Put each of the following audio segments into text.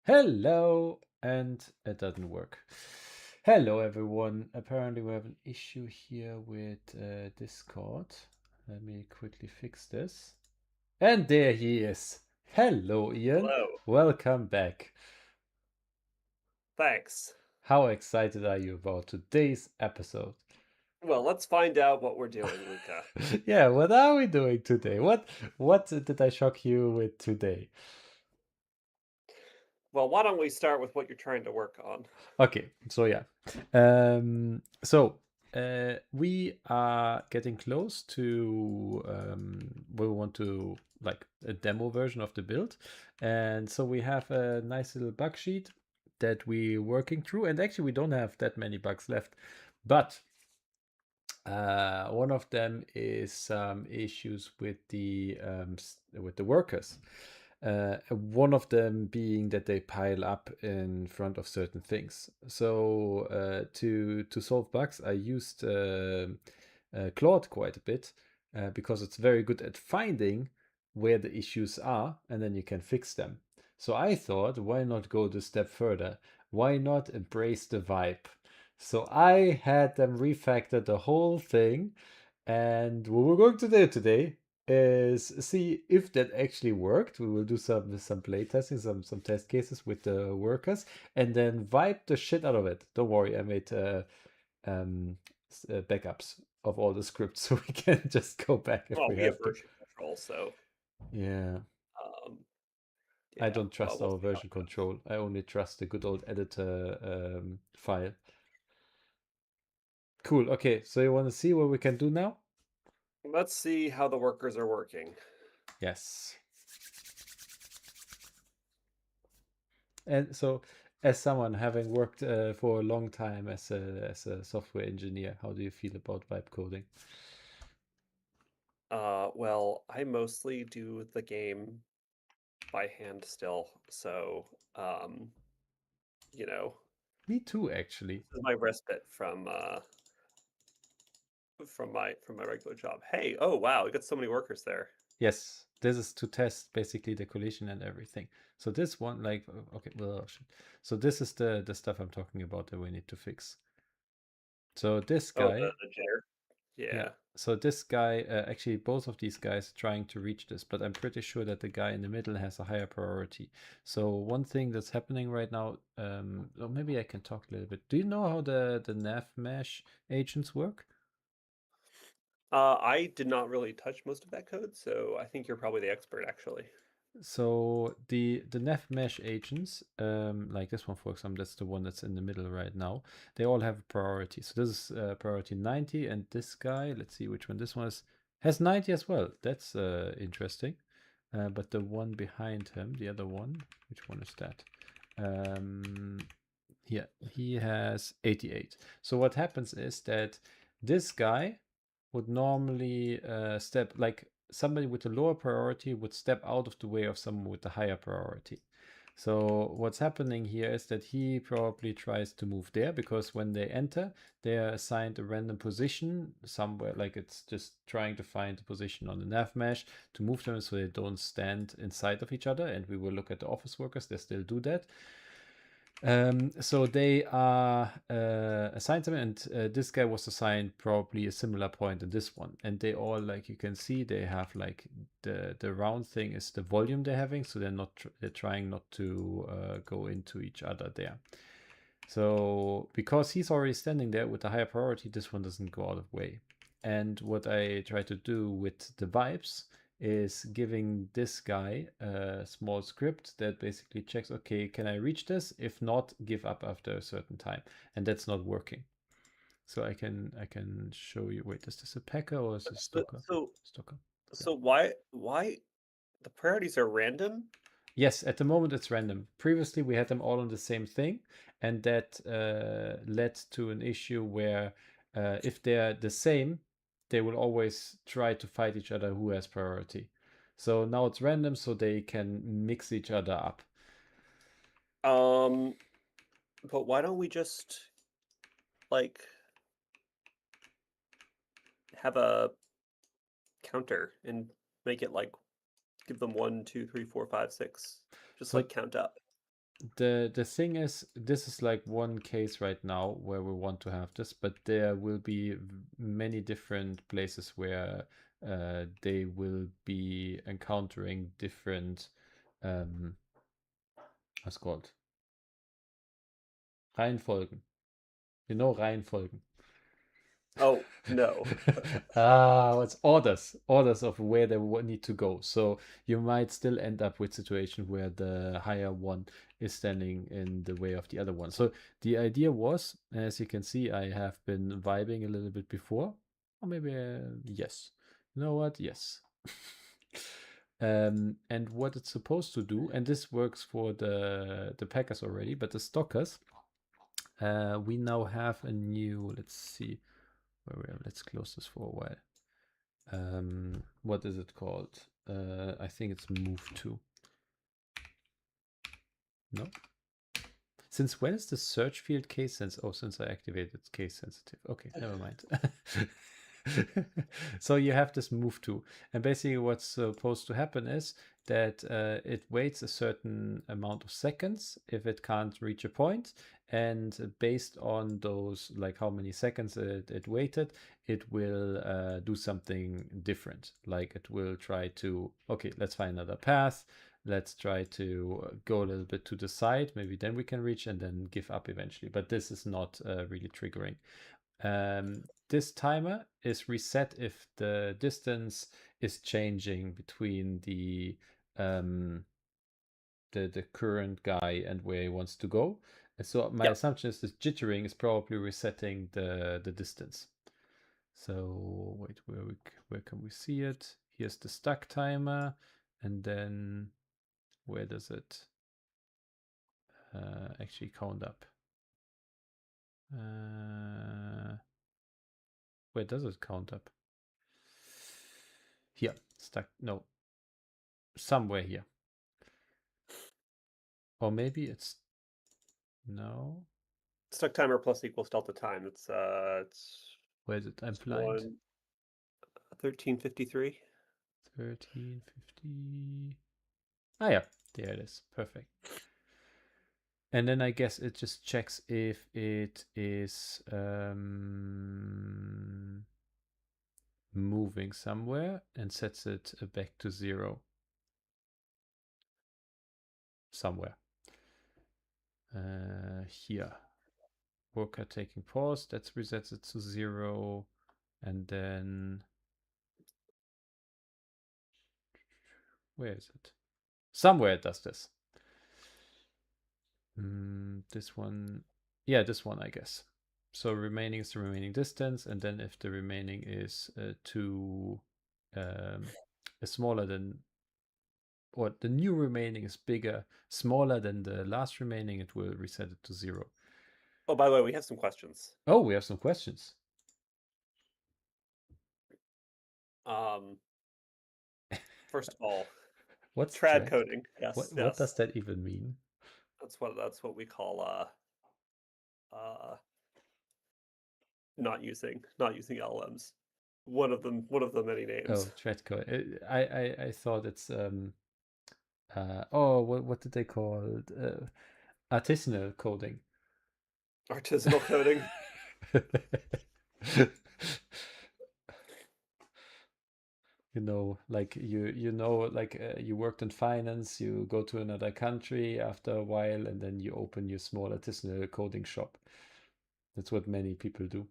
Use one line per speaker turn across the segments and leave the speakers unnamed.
Hello, and it doesn't work. Hello, everyone. Apparently, we have an issue here with Discord. Let me quickly fix this. And there he is. Hello, Ian.
Hello.
Welcome back.
Thanks.
How excited are you about today's episode?
Well, let's find out what we're doing, Luca.
Yeah, what are we doing today? What did I shock you with today?
Well, why don't we start with what you're trying to work on?
Okay, so yeah. We are getting close to we want to like a demo version of the build. And so we have a nice little bug sheet that we're working through. And actually we don't have that many bugs left. But one of them is some issues with the workers. One of them being that they pile up in front of certain things. So to solve bugs, I used Claude quite a bit because it's very good at finding where the issues are, and then you can fix them. So I thought, why not go the step further? Why not embrace the vibe? So I had them refactor the whole thing, and what we're going to do today is see if that actually worked. We will do some play testing, some test cases with the workers, and then wipe the shit out of it. Don't worry, I made um, backups of all the scripts, so we can just go back if
Well,
we
we have
have to.
version control, so
Yeah,
um,
I
yeah.
don't
Well,
trust
we'll
our
see how
version
it goes.
control. I only trust the good old editor file. Cool. Okay, so you want to see what we can do now?
Let's see how the workers are working.
Yes. And so, as someone having worked for a long time as a software engineer, how do you feel about vibe coding?
Well, I mostly do the game by hand still, so um, you know,
Me too, actually.
this is my respite from my regular job. Hey, oh wow, we got so many workers there.
Yes, this is to test basically the collision and everything. So this one, like, okay, well, shit. So this is the stuff I'm talking about that we need to fix. So this
Oh,
guy,
the jitter.
yeah.
Yeah.
So this guy, actually, both of these guys are trying to reach this, but I'm pretty sure that the guy in the middle has a higher priority. So one thing that's happening right now, or maybe I can talk a little bit. Do you know how the nav mesh agents work?
I did not really touch most of that code, so I think you're probably the expert, actually.
So the nav mesh agents, like this one for example, that's the one that's in the middle right now. They all have a priority. So this is priority 90, and this guy, let's see which one this one is, has 90 as well. That's interesting. But the one behind him, the other one, which one is that? Um, yeah, he has 88. So what happens is that this guy would normally step, like somebody with a lower priority would step out of the way of someone with a higher priority. So what's happening here is that he probably tries to move there because when they enter, they are assigned a random position somewhere, like it's just trying to find a position on the nav mesh to move them so they don't stand inside of each other. And we will look at the office workers, they still do that. So they are assigned them, and this guy was assigned probably a similar point in this one. And they all, like you can see, they have like the round thing is the volume they're having, so they're trying not to go into each other there. So because he's already standing there with a higher priority, this one doesn't go out of way. And what I try to do with the vibes is giving this guy a small script that basically checks, okay, can I reach this? If not, give up after a certain time. And that's not working. So I can show you. Wait, is this a packer or is this
So,
Stoker?
so,
Stoker. Yeah.
so why the priorities are random?
Yes, at the moment it's random. Previously we had them all on the same thing, and that led to an issue where if they're the same, they will always try to fight each other who has priority. So now it's random, so they can mix each other up.
Um, but why don't we just like have a counter and make it like give them one, two, three, four, five, six, just
So
like count up.
the thing is, this is like one case right now where we want to have this, but there will be many different places where they will be encountering different what's called Reihenfolgen. You know Reihenfolgen.
Oh, no.
It's orders of where they need to go. So you might still end up with situation where the higher one is standing in the way of the other one. So the idea was, as you can see, I have been vibing a little bit before, or maybe yes. You know what? Yes. And what it's supposed to do, and this works for the packers already, but the stockers, we now have a new. Let's see where we are. Let's close this for a while. What is it called? I think it's move to. No. Since when is the search field case sensitive? Oh, since I activated case sensitive. Okay, never mind. So you have this move to, and basically what's supposed to happen is that it waits a certain amount of seconds if it can't reach a point, and based on those, like how many seconds it waited, it will do something different. Like it will try to, okay, let's find another path. Let's try to go a little bit to the side. Maybe then we can reach and then give up eventually. But this is not really triggering. This timer is reset if the distance is changing between um, the current guy and where he wants to go. And so my
Yep.
assumption is this jittering is probably resetting the distance. So wait, where can we see it? Here's the stack timer, and then where does it actually count up? Where does it count up? Here, stack. No, somewhere here. Or maybe it's no.
Stuck timer plus equals delta time.
Where is it? I'm
It's
blind.
one 1353.
1350. Ah, yeah, there it is. Perfect. And then I guess it just checks if it is moving somewhere and sets it back to 0 somewhere. Here. Worker taking pause, that resets it to 0. And then where is it? Somewhere it does this. This one, yeah, this one, I guess. So remaining is the remaining distance, and then if the remaining is is smaller than, or the new remaining is bigger, smaller than the last remaining, it will reset it to 0.
Oh, by the way, we have some questions.
Oh, we have some questions.
Um, First of all,
What's
trad
trad?
coding. Yes,
What does
yes.
that even mean?
That's what we call uh not using LLMs. One of the many names.
Oh, trad code. I thought it's oh, what did they call it? Artisanal coding.
Artisanal coding.
You know, like you know, like you worked in finance, you go to another country after a while, and then you open your small artisanal coding shop. That's what many people do.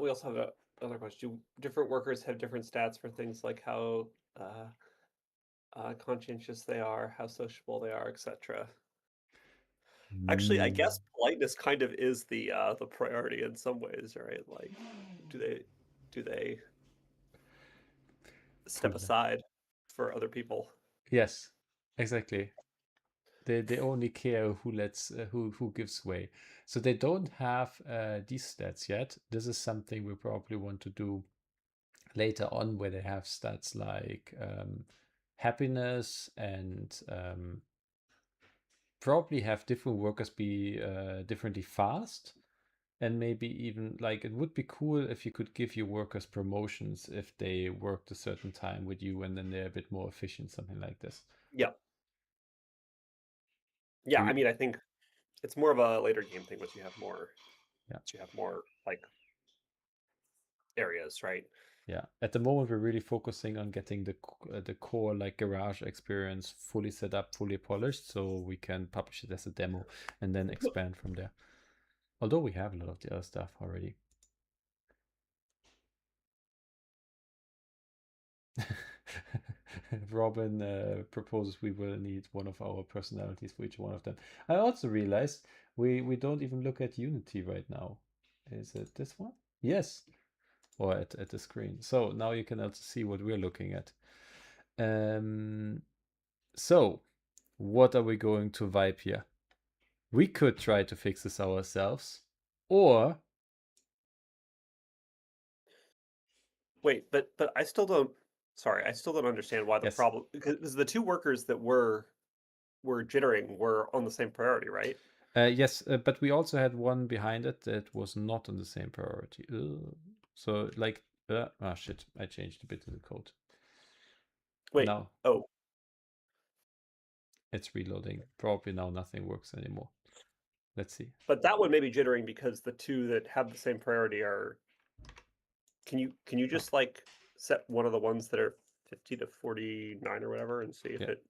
We also have another question. Do different workers have different stats for things like how conscientious they are, how sociable they are, etc.? Actually, I
Mm,
guess politeness kind of is the priority in some ways, right? Like, do they do they step
Pol-
aside for other people?
yes, exactly. They only care who lets who gives way. So they don't have these stats yet. This is something we probably want to do later on, where they have stats like happiness and probably have different workers be differently fast. And maybe even like it would be cool if you could give your workers promotions if they worked a certain time with you and then they're a bit more efficient, something like this.
Yeah. Yeah, I
We,
mean, I think it's more of a later game thing
yeah,
once you have more like areas, right?
yeah. At the moment, we're really focusing on getting the core like garage experience fully set up, fully polished, so we can publish it as a demo and then expand from there. Although we have a lot of the other stuff already. Robin proposes we will need one of our personalities for each one of them. I also realized we don't even look at Unity right now. Is it this one? Yes, or at the screen. So now you can also see what we're looking at. So what are we going to vibe here? We could try to fix this ourselves, or
Wait, but I still don't. Sorry, I still don't understand why the
yes,
problem because the two workers that were jittering were on the same priority, right?
yes, but we also had one behind it that was not on the same priority. So like, shit, I changed a bit of the code.
Wait.
Now
Oh,
it's reloading. Probably now nothing works anymore. Let's see.
but that one may be jittering because the two that have the same priority are. Can you
Oh,
just like set one of the ones that are 50 to 49 or whatever and see if
yeah,
it?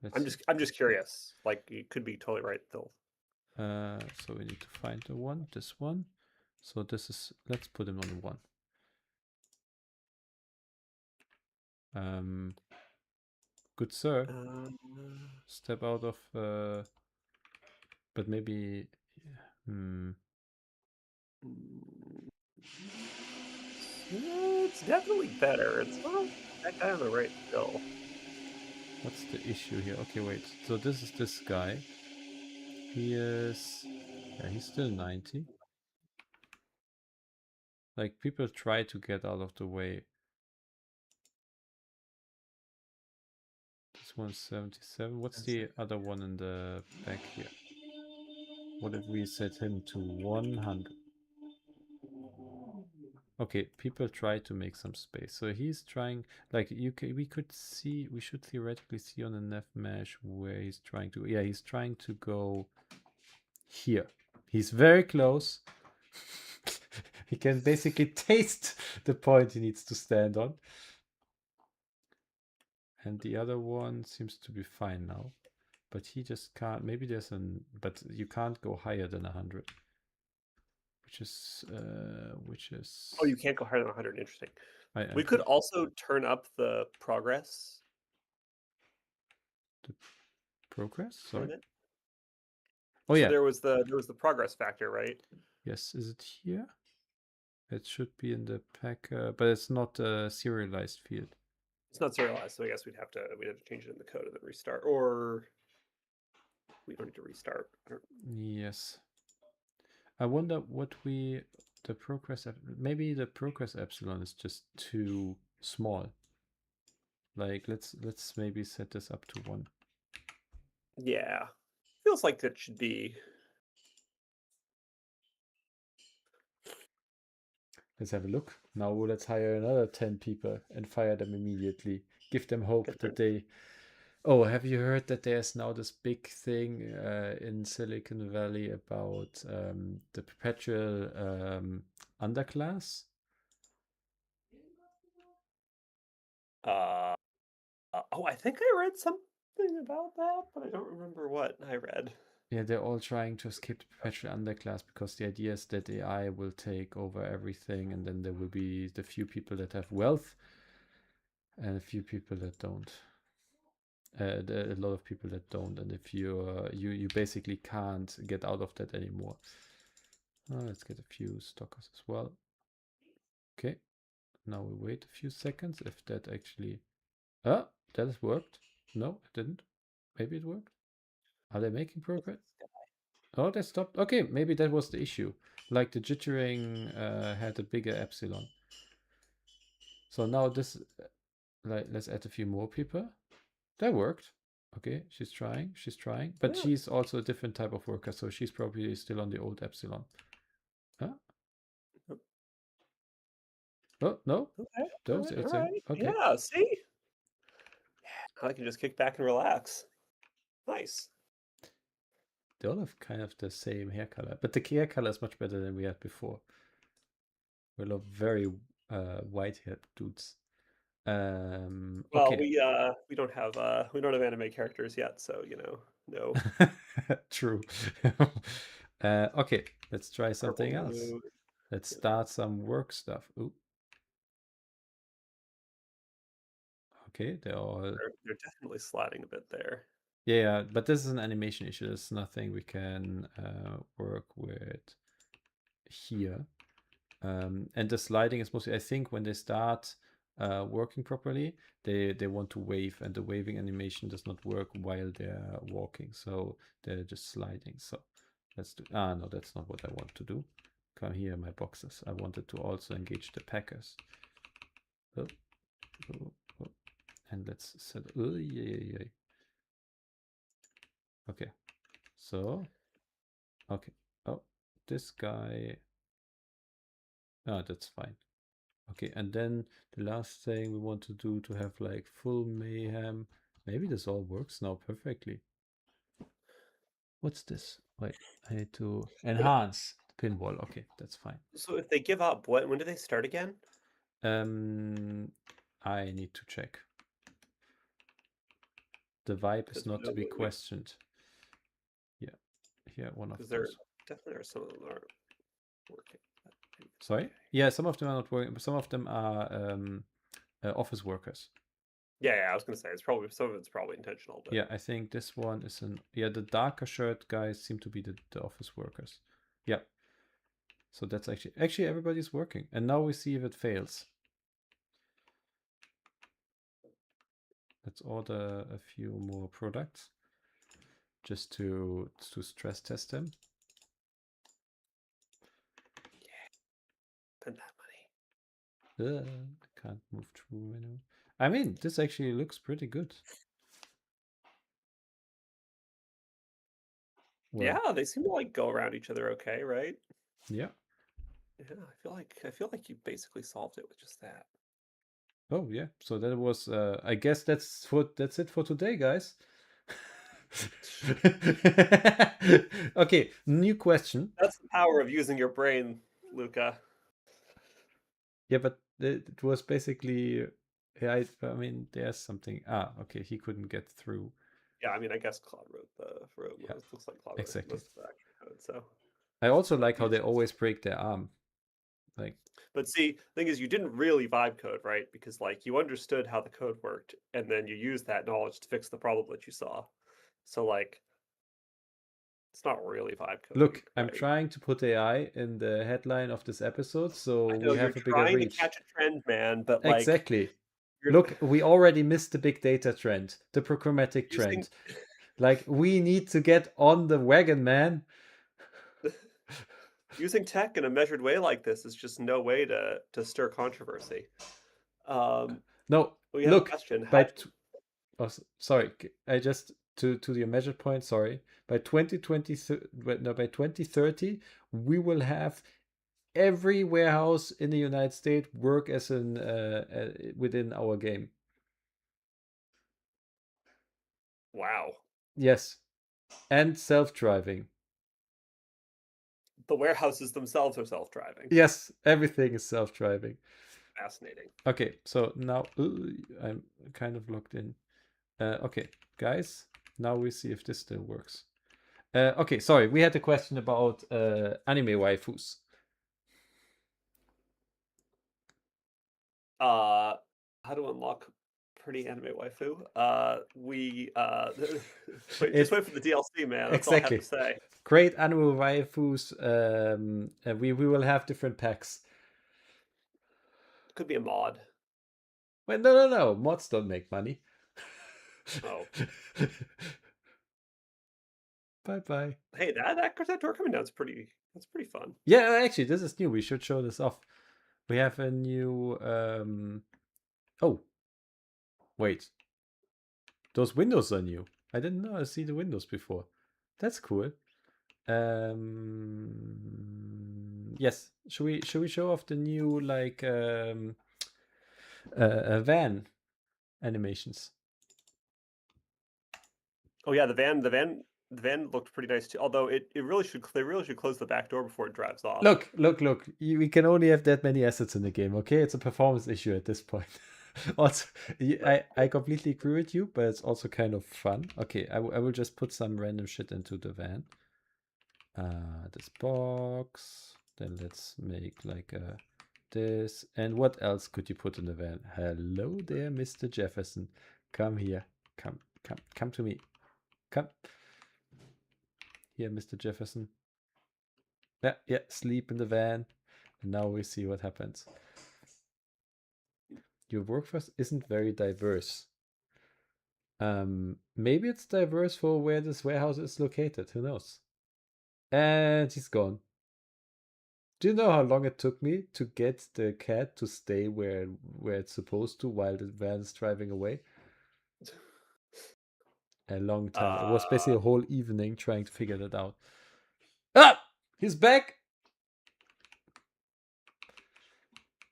let's
I'm
see.
just curious. Like you could be totally right, Phil.
So we need to find the one, this one. So this is, let's put him on one. Good sir,
Uh,
step out of, but maybe, hmm,
mm, it's definitely better. It's not that guy on the right still.
what's the issue here? Okay, wait. So this is this guy. He is, yeah, he's still 90. Like people try to get out of the way. This one's 77. What's the other one in the back here? What if we set him to 100? Okay, people try to make some space. So he's trying, like we could see, we should theoretically see on the nav mesh where he's trying to, yeah, he's trying to go here. He's very close. He can basically taste the point he needs to stand on. And the other one seems to be fine now. But he just can't, maybe there's an, but you can't go higher than 100. Which
Oh,
is,
you can't go higher than 100. Interesting.
I
We could
think
also turn up the progress
the progress,
for a
sorry.
bit.
Oh
So
yeah,
there was the progress factor, right?
yes, is it here? It should be in the pack, but it's not a serialized field.
It's not serialized, so I guess we'd have to change it in the code and then restart, or we don't need to restart.
Yes. I wonder what the progress, maybe the progress epsilon is just too small. Like let's maybe set this up to 1.
Yeah, feels like that should be.
Let's have a look. Now let's hire another 10 people and fire them immediately. Give them hope
Get
that
them.
they. Oh, have you heard that there's now this big thing in Silicon Valley about the perpetual underclass?
Uh, oh, I think I read something about that, but I don't remember what I read.
Yeah, they're all trying to escape the perpetual underclass because the idea is that AI will take over everything, and then there will be the few people that have wealth and a few people that don't. There are a lot of people that don't, and if you basically can't get out of that anymore. Let's get a few stockers as well. Okay, now we wait a few seconds if that actually. Ah, that has worked. No, it didn't. Maybe it worked. Are they making progress? Oh, they stopped. Okay, maybe that was the issue. Like the jittering had a bigger epsilon. So now this, like, let's add a few more people. That worked. Okay, she's trying, but
Yeah.
she's also a different type of worker, so she's probably still on the old epsilon. Huh? Oh, no,
Okay. All
those
right. All
epsilon.
right.
Okay,
Yeah. See, I can just kick back and relax. Nice.
They all have kind of the same hair color, but the hair color is much better than we had before. We love very white-haired dudes.
Well,
Okay.
we don't have anime characters yet, so no
True. Okay, let's try
purple
something else.
mood.
Let's
You know,
start some work stuff. Ooh. Okay, they're all
they're definitely sliding a bit there.
yeah, but this is an animation issue. There's nothing we can work with here. And the sliding is mostly, I think, when they start working properly, they want to wave, and the waving animation does not work while they're walking, so they're just sliding. So let's do. Ah, no, that's not what I want to do. Come here, my boxes. I wanted to also engage the packers. Oh, oh, oh. And let's set. Oh, yeah. Okay, so okay. Oh, this guy. Ah, that's fine. Okay, and then the last thing we want to do to have like full mayhem. Maybe this all works now perfectly. What's this? Wait, I need to
But
enhance the pinball. Okay, that's fine.
so if they give up, when do they start again?
Um, I need to check. The vibe is
Because
not to be questioned. Yeah, here one of
there
those.
definitely are some of them that aren't working. But maybe it's
Sorry?
okay.
Yeah, some of them are not working, but some of them are office workers.
Yeah, I was gonna say it's probably some of it's probably intentional, but
Yeah, I think this one is an yeah, the darker shirt guys seem to be the office workers. Yeah. So that's actually everybody's working. And now we see if it fails. Let's order a few more products just to stress test them.
spend that money.
I can't move through menu. I mean, this actually looks pretty good. Well,
Yeah, they seem to like go around each other okay, right?
yeah.
Yeah, I feel like you basically solved it with just that.
Oh yeah. So that was I guess that's it for today, guys. Okay, new question.
That's the power of using your brain, Luca.
Yeah, but it was basically yeah, I mean there's something. Ah, okay, he couldn't get through.
Yeah, I mean, I guess Claude wrote
Yeah,
most. Looks like Claude wrote
exactly.
most of the actual code. So
I also like how
you
they
just,
always break their arm. Like,
but see, the thing is, you didn't really vibe code, right? Because like you understood how the code worked, and then you used that knowledge to fix the problem that you saw. So like, it's not really vibe coding,
look, I'm
right?
trying to put AI in the headline of this episode so
I know
we
you're
have a bigger
trying to
reach.
catch a trend, man, but like
Exactly.
you're
Look, we already missed the big data trend, the programmatic
using
trend. Like, we need to get on the wagon, man.
using tech in a measured way like this is just no way to stir controversy.
No,
We have a
look,
question. How
by oh, sorry, I just to your measured point. Sorry, by 2020, no, by 2030, we will have every warehouse in the United States work as an within our game.
wow.
Yes, and self-driving.
The warehouses themselves are self-driving.
Yes, everything is self-driving.
Fascinating.
Okay, so now I'm kind of locked in. Okay, guys, now we see if this still works. Okay, sorry, we had a question about anime waifus.
How to unlock pretty anime waifu? We just
It's
wait for the DLC, man. That's all I have to
exactly
say.
great anime waifus. We will have different packs.
Could be a mod.
Well, no. Mods don't make money.
Oh,
Bye bye.
hey, that door coming down is pretty. That's pretty fun.
Yeah, actually, this is new. We should show this off. We have a new. Oh, wait. Those windows are new. I didn't know I see the windows before. That's cool. Yes. Should we show off the new like van animations?
Oh yeah, the van The van looked pretty nice too. Although they really should close the back door before it drives off.
Look. We can only have that many assets in the game, okay? It's a performance issue at this point. Also, I completely agree with you, but it's also kind of fun. Okay, I will just put some random shit into the van. This box. Then let's make like this. And what else could you put in the van? Hello there, Mr. Jefferson. Come here. Come to me. Come. Here, Mr. Jefferson. Yeah, sleep in the van. And now we see what happens. Your workforce isn't very diverse. Maybe it's diverse for where this warehouse is located. Who knows? And he's gone. Do you know how long it took me to get the cat to stay where it's supposed to while the van is driving away? A long time. It was basically a whole evening trying to figure that out. Ah! He's back!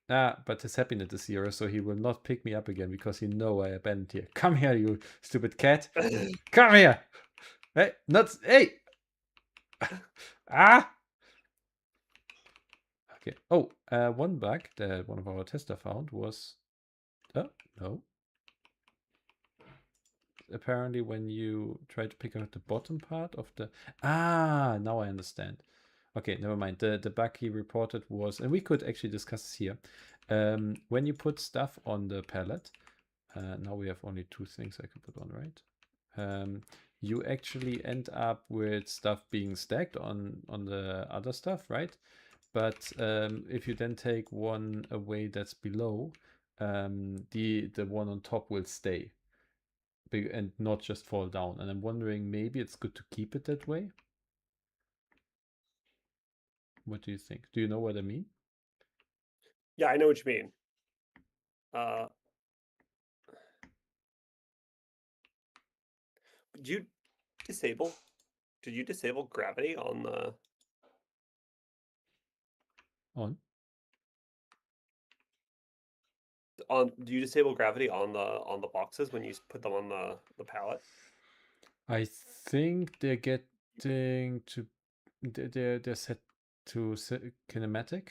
But his happiness is zero, so he will not pick me up again because he know I abandoned here. Come here, you stupid cat. Come here! Hey, nuts! Hey! Ah! Okay. Oh, one bug that one of our tester found was... Oh, no. Apparently when you try to pick out the bottom part of the... now I understand. Okay, never mind. The bug he reported was... And we could actually discuss this here. When you put stuff on the pallet... now we have only 2 things I can put on, right? You actually end up with stuff being stacked on the other stuff, right? But if you then take one away that's below, the one on top will stay and not just fall down. And I'm wondering, maybe it's good to keep it that way. What do you think? Do you know what I mean?
Yeah, I know what you mean. Did you disable gravity on the
On?
do you disable gravity on the boxes when you put them on the pallet?
I think they're getting to... They're set to kinematic.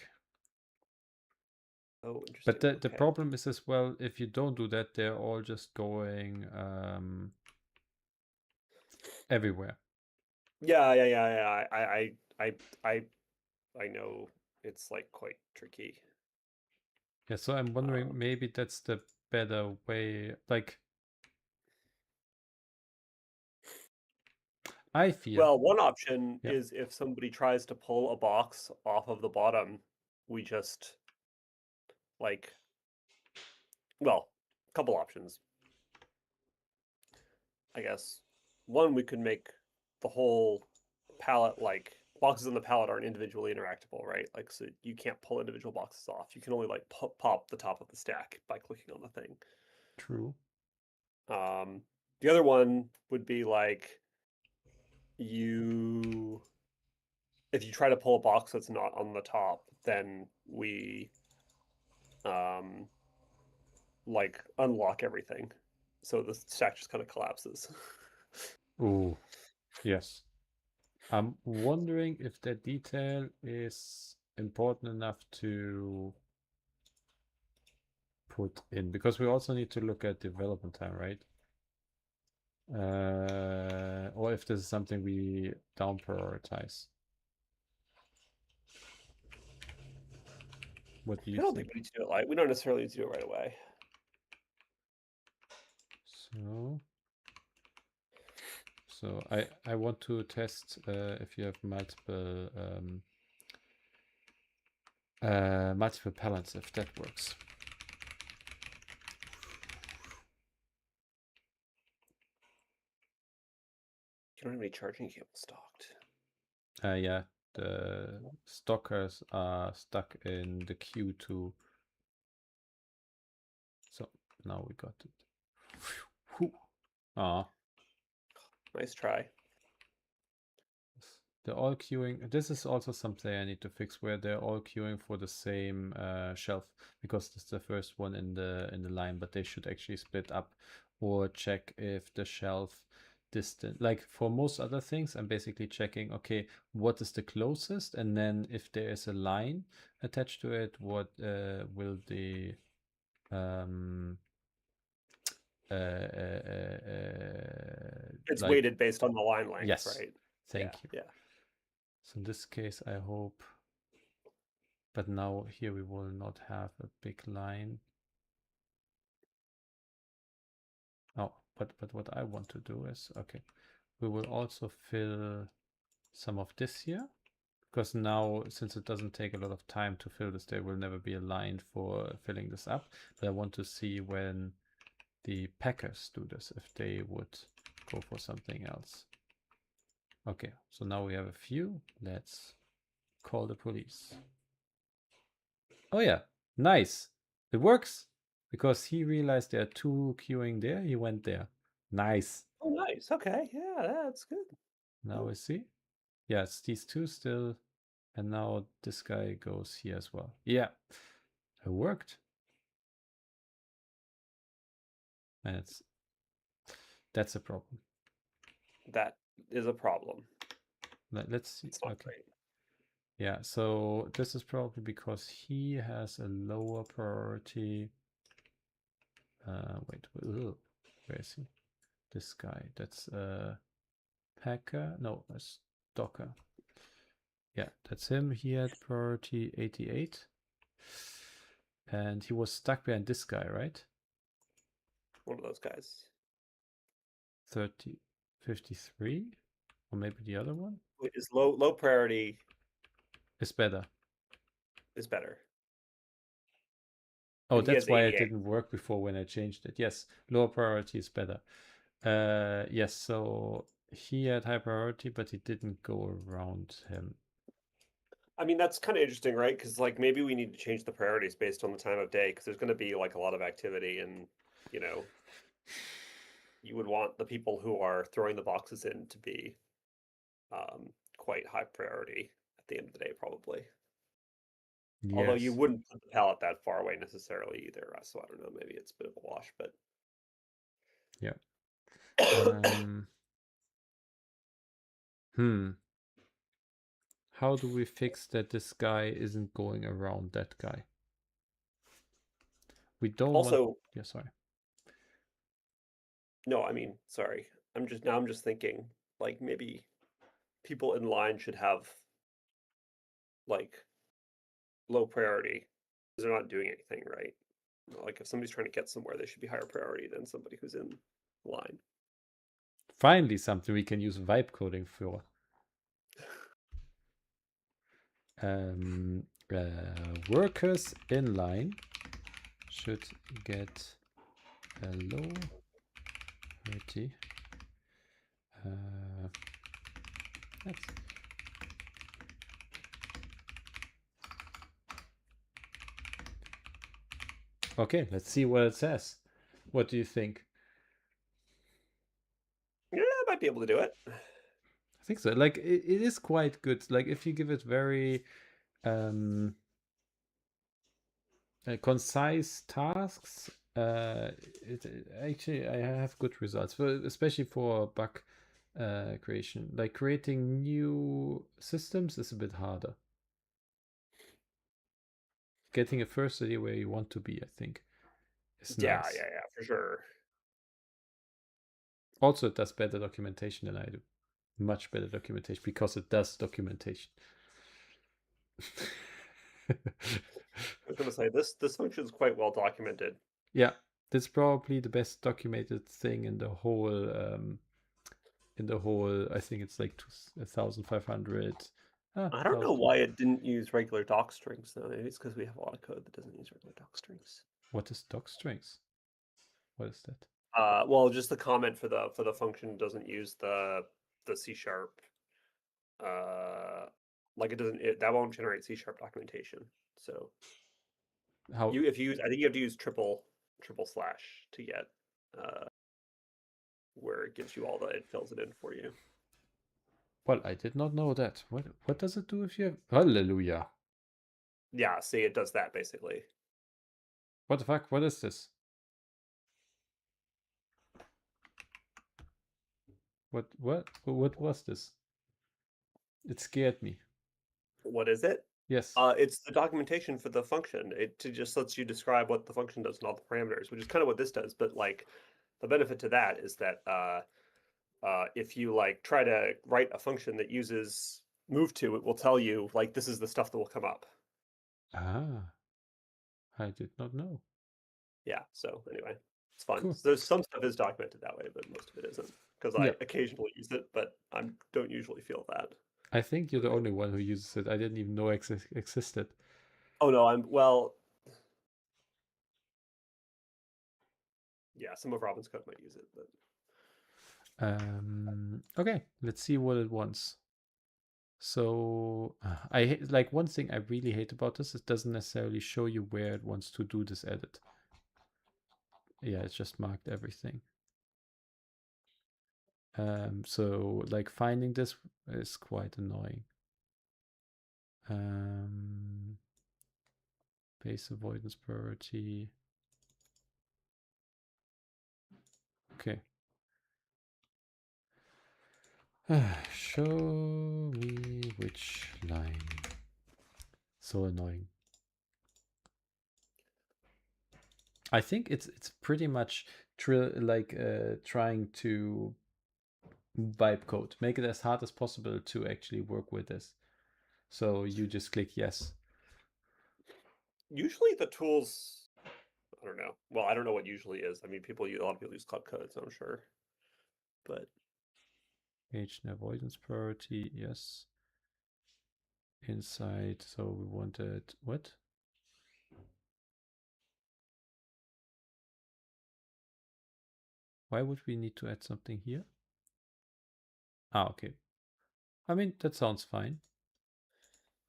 Oh, interesting.
But the
Okay.
problem is as well, if you don't do that, they're all just going everywhere.
Yeah. I know it's like quite tricky.
Yeah, so I'm wondering, maybe that's the better way. Like, I feel...
Well, one option
Yeah.
is if somebody tries to pull a box off of the bottom, we just like, well, a couple options. I guess one, we could make the whole pallet, like boxes on the pallet aren't individually interactable, right? Like, so you can't pull individual boxes off. You can only like pop the top of the stack by clicking on the thing.
True.
The other one would be like you if you try to pull a box that's not on the top, then we like unlock everything. So the stack just kind of collapses.
Oh, yes. I'm wondering if that detail is important enough to put in, because we also need to look at development time, right? Or if this is something we down prioritize. What do you
I don't
think?
think we need to do it we don't necessarily need to do it right away.
So I want to test if you have multiple pallets, if that works.
You don't have any charging cables stocked.
Yeah, the stockers are stuck in the queue too. So now we got it. Ah,
Nice try.
they're all queuing. This is also something I need to fix, where they're all queuing for the same shelf, because it's the first one in the line. But they should actually split up, or check if the shelf distance. Like for most other things, I'm basically checking, okay, what is the closest? And then if there is a line attached to it, what will the
It's
like,
weighted based on the line length,
yes,
right?
thank you.
Yeah.
So in this case, I hope, but now here we will not have a big line. Oh, but what I want to do is, okay, we will also fill some of this here, because now, since it doesn't take a lot of time to fill this, there will never be a line for filling this up. But I want to see when the packers do this, if they would go for something else. Okay, so now we have a few. Let's call the police. Oh yeah, nice. It works because he realized there are two queuing there. He went there. Nice.
Oh, nice. Okay. Yeah, that's good.
Now we see. Yeah, it's these two still. And now this guy goes here as well. Yeah, it worked. And that's a problem.
That is a problem.
Let's see.
It's not
Okay.
great.
Yeah, so this is probably because he has a lower priority. Wait, where is he? This guy. That's Packer. No, that's Docker. Yeah, that's him. He had priority 88. And he was stuck behind this guy, right?
One of those guys.
30, 53? Or maybe the other one?
Is low priority
Is better.
is better.
Oh,
And he
that's
has
why it
88.
didn't work before when I changed it. Yes, lower priority is better. Yes, so he had high priority, but he didn't go around him.
I mean, that's kind of interesting, right? Because like maybe we need to change the priorities based on the time of day because there's going to be like a lot of activity and, you know, you would want the people who are throwing the boxes in to be quite high priority at the end of the day, probably. Although you
Yes.
wouldn't put the pallet that far away necessarily either. So I don't know, maybe it's a bit of a wash, but
Yeah. How do we fix that this guy isn't going around that guy? We don't want.
also,
Yeah, sorry.
no, I mean, sorry. I'm just thinking like maybe people in line should have like low priority because they're not doing anything, right? Like if somebody's trying to get somewhere, they should be higher priority than somebody who's in line.
Finally, something we can use vibe coding for. Workers in line should get a low priority. That's okay. Let's see what it says. What do you think?
Yeah, I might be able to do it.
I think so. Like it is quite good. Like if you give it very concise tasks, actually I have good results, especially for bug creation. Like creating new systems is a bit harder. Getting a first idea where you want to be, I think, is nice.
Yeah, for sure.
Also, it does better documentation than I do. Much better documentation because it does documentation.
I was going to say this function is quite well documented.
Yeah, that's probably the best documented thing in the whole. I think it's like 1,500.
I don't know why it didn't use regular doc strings though. Maybe it's because we have a lot of code that doesn't use regular doc strings.
What is doc strings? What is that?
Well, just the comment for the function doesn't use the C sharp. Like it doesn't that won't generate C sharp documentation. So
How?
I think you have to use triple slash to get where it gives you all it fills it in for you.
Well, I did not know that. What does it do if you have? Hallelujah!
Yeah, see, it does that basically.
What the fuck? What is this? What was this? It scared me.
What is it?
Yes.
It's the documentation for the function. Just lets you describe what the function does and all the parameters, which is kind of what this does. But like, the benefit to that is that if you like try to write a function that uses move to, it will tell you like this is the stuff that will come up.
Ah, I did not know.
Yeah. So anyway, it's fun.
Cool.
So there's some stuff is documented that way, but most of it isn't because
Yeah.
I occasionally use it, but I don't usually feel that.
I think you're the only one who uses it. I didn't even know existed.
Oh no, well, yeah, some of Robin's code might use it, but
Okay, let's see what it wants. So like one thing I really hate about this, it doesn't necessarily show you where it wants to do this edit. Yeah, it's just marked everything. So like finding this is quite annoying. Base avoidance priority. Okay. Show me which line. So annoying. I think it's pretty much trying to vibe code, make it as hard as possible to actually work with this. So you just click yes.
usually the tools, I don't know. Well, I don't know what usually is. I mean, a lot of people use Club Code, so I'm sure. But
Agent avoidance priority, yes. Inside, so we wanted what? Why would we need to add something here? Ah, okay. I mean, that sounds fine,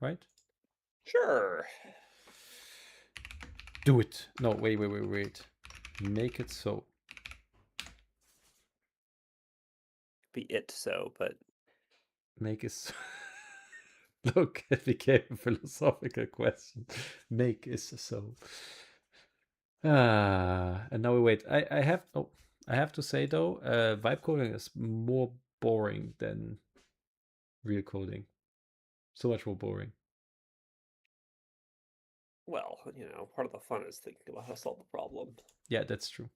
right?
sure,
Do it. No, wait. Make it so.
be it so, but
Make it so. Look, it became a philosophical question. Make is so. And now we wait. I have to say though, vibe coding is more boring than real coding. So much more boring.
well, part of the fun is thinking about how to solve the problem.
Yeah, that's true.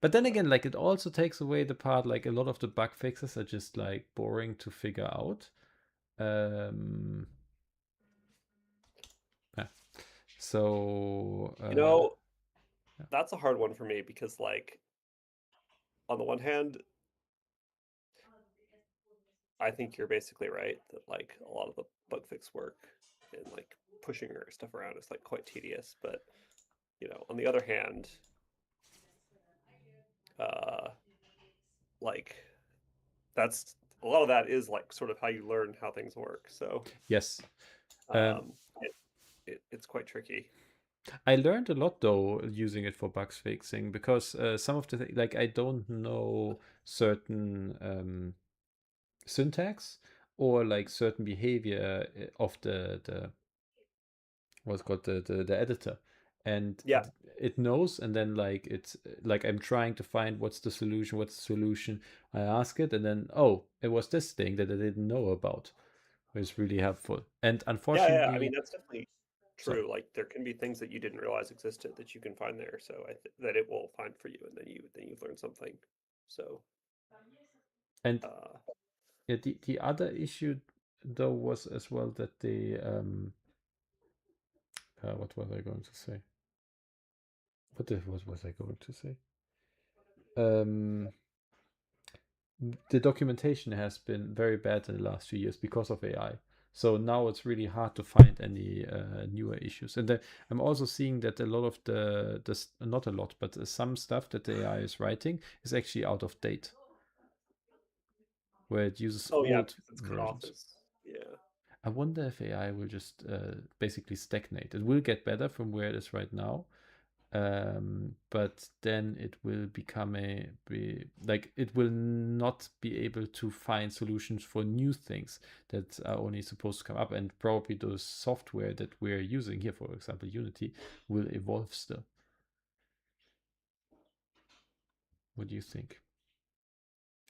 But then
But
again, like it also takes away the part, like a lot of the bug fixes are just like boring to figure out. Um, yeah. So,
you know,
yeah.
that's a hard one for me because, like, on the one hand, I think you're basically right that like a lot of the bug fix work and like pushing your stuff around is like quite tedious. But on the other hand, uh, like that's a lot of that is like sort of how you learn how things work. So
Yes. Um,
um, it's quite tricky.
I learned a lot though using it for bugs fixing because some of the like I don't know certain syntax or like certain behavior of the what's called the editor, and
Yeah,
it knows, and then like it's like I'm trying to find what's the solution. I ask it, and then oh, it was this thing that I didn't know about. It's really helpful, and
yeah. I mean,
unfortunately,
that's definitely
sorry.
true. Like there can be things that you didn't realize existed that you can find there. So that it will find for you, and then you've learned something. So
And
uh,
yeah, the other issue though was as well that the what was I going to say? What was I going to say? Um, the documentation has been very bad in the last few years because of AI. So now it's really hard to find any newer issues. And then I'm also seeing that a lot of not a lot, but some stuff that the AI is writing is actually out of date, where it uses
oh yeah,
old
because it's cut off
versions.
as yeah.
I wonder if AI will just basically stagnate. It will get better from where it is right now, but then it will become like it will not be able to find solutions for new things that are only supposed to come up, and probably those software that we're using here, for example Unity, will evolve still. What do you think?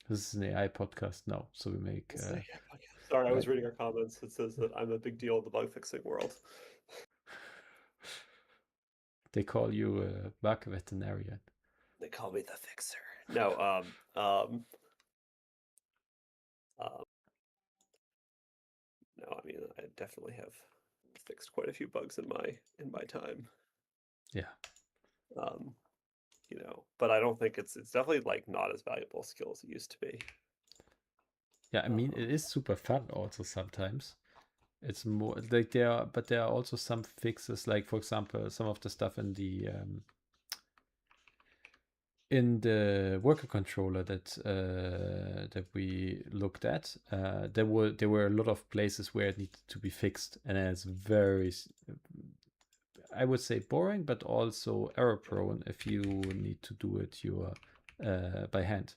This is an AI podcast now, so we make
Sorry, I was
like
reading our comments. It says that I'm a big deal in the bug fixing world.
they call you a bug veterinarian.
They call me the fixer. No, um, no, I mean I definitely have fixed quite a few bugs in my time.
Yeah.
Um, but I don't think it's definitely like not as valuable a skill as it used to be.
Yeah, I mean it is super fun also sometimes. It's more like there are also some fixes, like for example, some of the stuff in the worker controller that we looked at. There were a lot of places where it needed to be fixed, and it's very, I would say, boring, but also error prone if you need to do it by hand,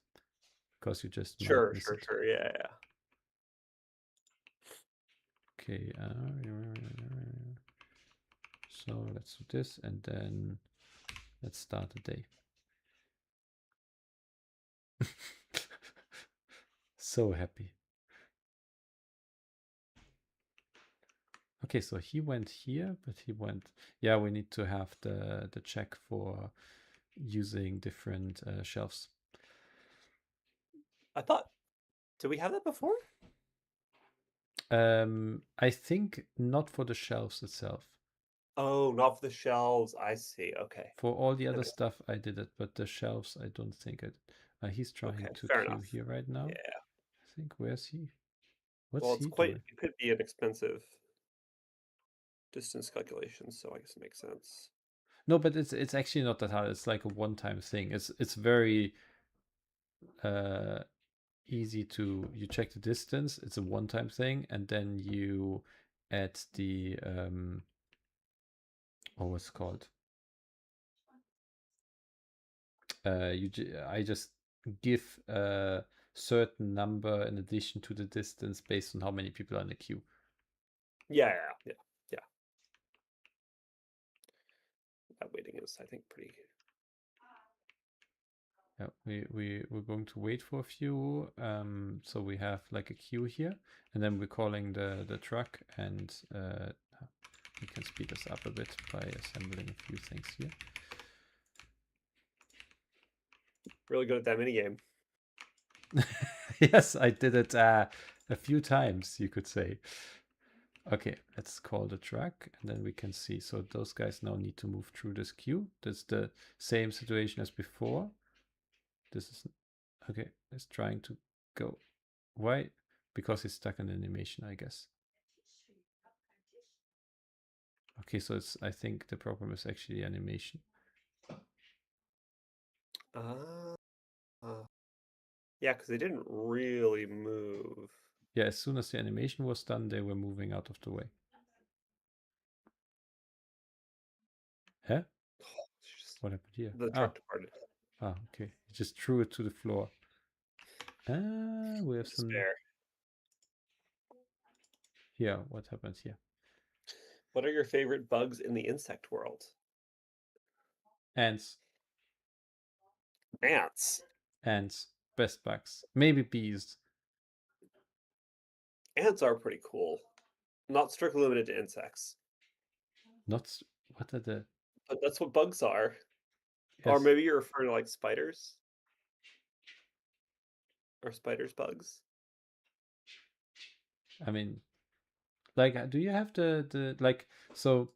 because you just might
Sure,
miss
sure,
it.
sure. Yeah.
Okay, so let's do this, and then let's start the day. So happy. Okay, so he went here, but he went. Yeah, we need to have the check for using different shelves.
I thought, did we have that before?
I think not for the shelves itself.
Oh, not for the shelves. I see. Okay.
For all the
That
other
makes-
stuff, I did it, but the shelves, I don't think I did. He's trying
Okay,
to
fair
queue
enough.
here right now.
Yeah.
I think, where's he? What's
Well, it's
he
quite,
doing?
it could be an expensive distance calculation, so I guess it makes sense.
No, but it's actually not that hard. It's like a one-time thing. It's very uh, easy to, you check the distance. It's a one-time thing, and then you add the what's it called? I just give a certain number in addition to the distance based on how many people are in the queue.
Yeah. That waiting is, I think, pretty.
Yeah, we're going to wait for a few. So we have like a queue here, and then we're calling the truck, and we can speed this up a bit by assembling a few things here.
Really good at that mini game.
Yes, I did it a few times, you could say. Okay, let's call the truck, and then we can see. So those guys now need to move through this queue. That's the same situation as before. This is okay. It's trying to go. Why? Because it's stuck in animation, I guess. Okay, so it's, I think the problem is actually animation.
Uh, yeah, because they didn't really move.
Yeah, as soon as the animation was done, they were moving out of the way. Huh? What happened here?
The truck departed.
Okay. He just threw it to the floor. We have some
Despair.
here. What happened here?
What are your favorite bugs in the insect world?
Ants.
Ants.
Ants. Best bugs. Maybe bees.
Ants are pretty cool. Not strictly limited to insects,
Not. What are the?
but that's what bugs are. Or
Yes.
maybe you're referring to like spiders? Or spiders bugs?
I mean, like, do you have the like? So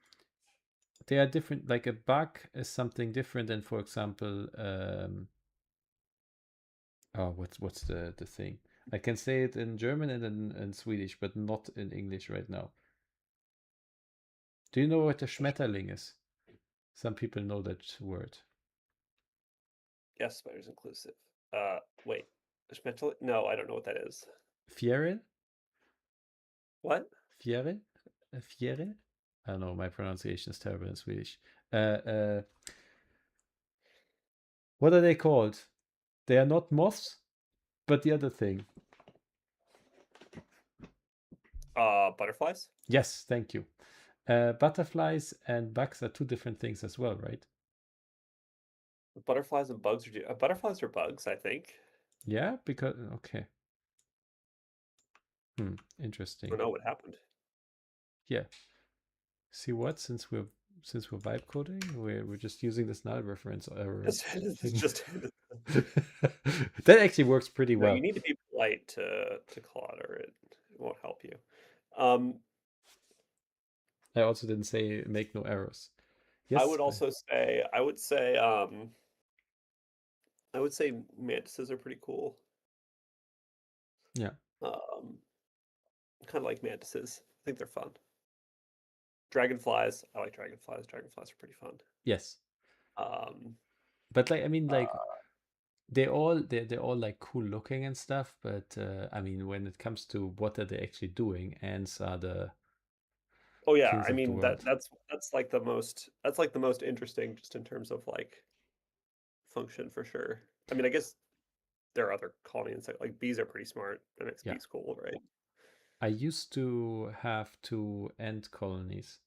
they are different. Like a bug is something different than, for example, what's the thing? I can say it in German and in Swedish, but not in English right now. Do you know what a Schmetterling is? Some people know that word.
Yes, spiders inclusive. Wait. No, I don't know what that is.
Fjäril?
What?
Fjäril? Fjäril? I don't know, my pronunciation is terrible in Swedish. What are they called? They are not moths, but the other thing.
Butterflies?
Yes, thank you. Butterflies and bugs are two different things as well, right?
Butterflies and bugs are butterflies are bugs, I think.
Yeah, because okay.
I
Interesting.
don't know what happened.
Yeah. See what? Since we're vibe coding, we're just using this null reference error
It's
thing.
just
That actually works pretty
no, you
well.
need to be polite to Claude, or it won't help you. Um,
I also didn't say make no errors.
I
Yes.
would also say I would say mantises are pretty cool.
Yeah.
Um, kind of like mantises. I think they're fun. Dragonflies. I like dragonflies. Dragonflies are pretty fun.
Yes.
Um,
But like I mean like
uh,
they're all like cool looking and stuff, but I mean when it comes to what are they actually doing, ants are the
oh yeah,
kings
I
of the
mean
world.
that's like the most interesting just in terms of like function for sure. I mean, I guess there are other colony insects like bees are pretty smart. That makes
Yeah.
bees cool, right?
I used to have two ant colonies.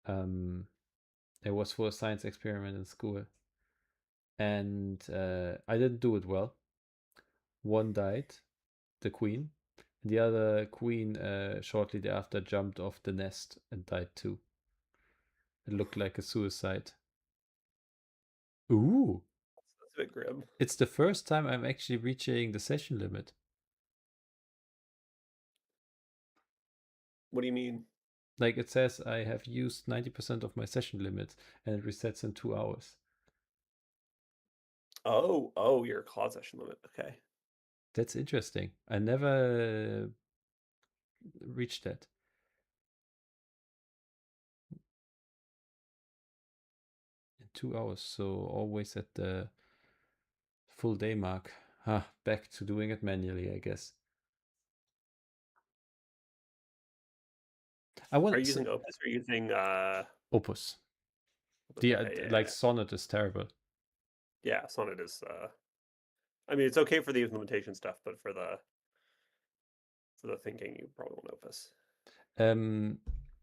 Um it was for a science experiment in school. And I didn't do it well. One died, the queen. The other queen shortly thereafter jumped off the nest and died too. It looked like a suicide. Ooh,
That's a bit grim.
it's the first time I'm actually reaching the session limit.
What do you mean?
Like it says I have used 90% of my session limit and it resets in 2 hours.
Oh, your claw session limit. Okay.
That's interesting. I never reached that in 2 hours. So always at the full day mark. Ah, back to doing it manually, I guess. I
Are
want
you using Opus or using
Opus.
Opus?
The
Okay,
like Sonnet is terrible.
yeah. Sonnet is I mean, it's okay for the implementation stuff, but for the thinking, you probably want Opus.
Um,